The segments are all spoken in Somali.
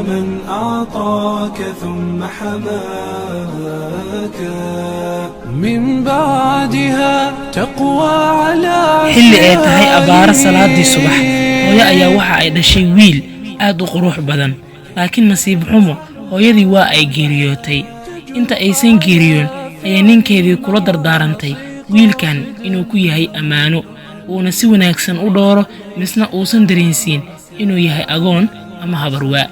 من أعطاك ثم حماك من بعدها تقوى على xilli ay tahay abaara salaadii subax hooyo ayaa waxa ay dhashay wiil aad u qurux badan laakiin nasiib xumo hooyadii waa ay geeriyootay inta aysan geeriyoon ayaa ninkeedii kula dardaarantay wiilkan inuu ku yahay ammaano uuna si wanaagsan u dhooro misna uusan dareensiin inuu yahay agoon ama habarwaa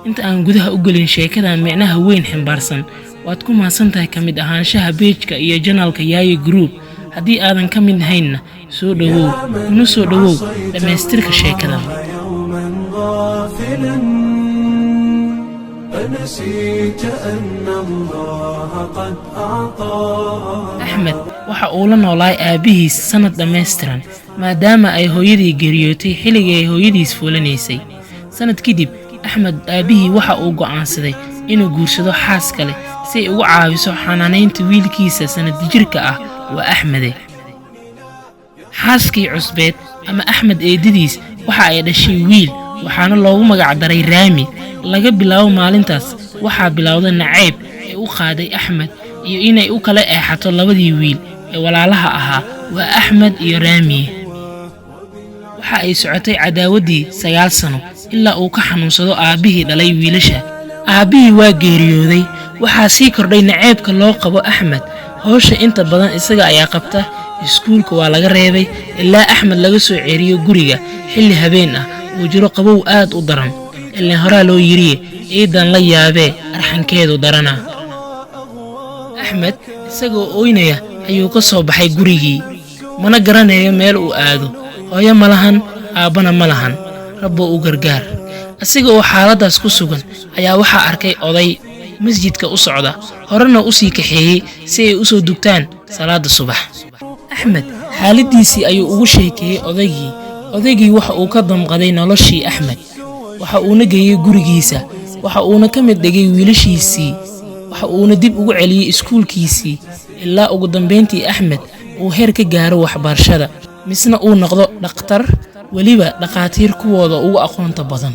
inta aan gudaha u gelin sheekadan micnaha weyn ximbaarsan waad ku mahadsantahay ka mid ahaanshaha beejka iyo janaalka yaaye group haddii aadan ka mid ahaynna soo dhowow kuna soo dhowow dhammaystirka sheekadan axmed waxa uu la noolaay aabbihiis sannad dhammaystiran maadaama ay hooyadii geeriyootay xilligii ay hooyadiis fuulanaysay sannad kadib axmed aabbihii waxa uu go'aansaday inuu guursado xaas kale si ay ugu caawiso xanaanaynta wiilkiisa sannadjirka ah waa axmede xaaskii cusbeed ama axmed eedadiis waxa ay dhashay wiil waxaana loogu magac daray raami laga bilaabo maalintaas waxaa bilowday nacayb ee u qaaday axmed iyo inay u kala eexato labadii wiil ee walaalaha ahaa waa axmed iyo raamiye waxa ay socotay cadaawaddii 9 sano ilaa uu ka xanuunsado aabbihii dhalay wiilasha aabbihii waa geeriyooday waxaa sii kordhay nacaybka loo qabo axmed howsha inta badan isaga ayaa qabta iskuulka waa laga reebay ilaa axmed laga soo ceeriyo guriga xilli habeen ah uu jiro qabow aad u daran ilaa horaa loo yiriye ciidan la yaabee arxankeedu darana axmed isagoo ooynaya ayuu ka soo baxay gurigii mana garanayo meel uu aado hooyo ma lahan aabbana ma lahan rabbo u gargaar asiga oo xaaladaas ku sugan ayaa waxaa arkay oday masjidka u socda horena u sii kaxeeyey si ay u soo dugtaan salaada subax axmed xaaladiisii ayuu ugu sheekeeyey odaygii waxa uu ka damqaday noloshii axmed waxa uuna geeyey gurigiisa waxa uuna ka mid dhigay wiilashiisii waxa uuna dib ugu celiyey iskuulkiisii ilaa ugu dambayntii axmed uu heer ka gaaro waxbarashada misna uu noqdo dhakhtar weliba dhakhaatiir kuwooda ugu aqoonta badan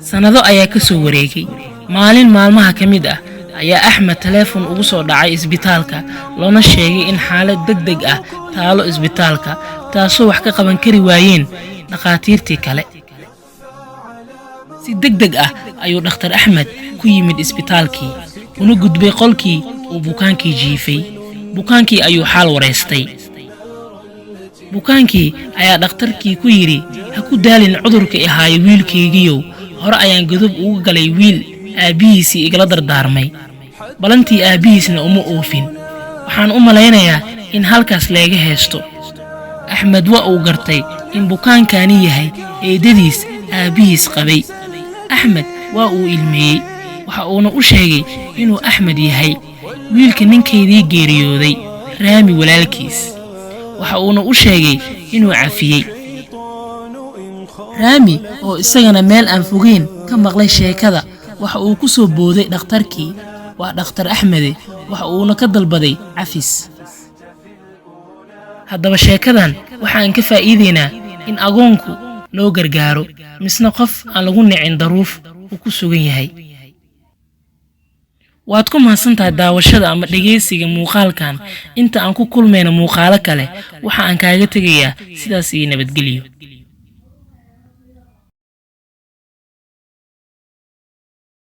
sannado ayaa ka soo wareegay maalin maalmaha ka mid ah ayaa axmed taleefon ugu soo dhacay isbitaalka loona sheegay in xaalad degdeg ah taalo isbitaalka taasoo wax ka qaban kari waayeen dhakhaatiirtii kale si degdeg ah ayuu dhakhtar axmed ku yimid isbitaalkii una gudbay qolkii uu bukaankii jiifay bukaankii ayuu xaal wareystay bukaankii ayaa dhakhtarkii ku yidhi ha ku daalin cudurka ahaayo wiilkaygiyow hore ayaan godob ugu galay wiil aabbihiisii igala dardaarmay balantii aabbihiisna uma oofin waxaan u malaynayaa in halkaas leega heesto axmed waa uu gartay in bukaankani yahay eedadiis aabbihiis qabay axmed waa uu ilmeeyey waxa uuna u sheegay inuu axmed yahay wiilka ninkeedii geeriyooday raami walaalkiis waxa uuna u sheegay inuu cafiyey raami oo isagana meel aan fogeyn ka maqlay sheekada waxa uu ku soo booday dhakhtarkii waa dhakhtar axmede waxa uuna ka dalbaday cafis haddaba sheekadan waxaan ka faa'iidaynaa in agoonku loo gargaaro misna qof aan lagu nicin daruuf uu ku sugan yahay waad ku mahadsantahay daawashada ama dhegeysiga muuqaalkan inta aan ku kulmayno muuqaalo kale waxa aan kaaga tegayaa sidaas iyo nabadgelyo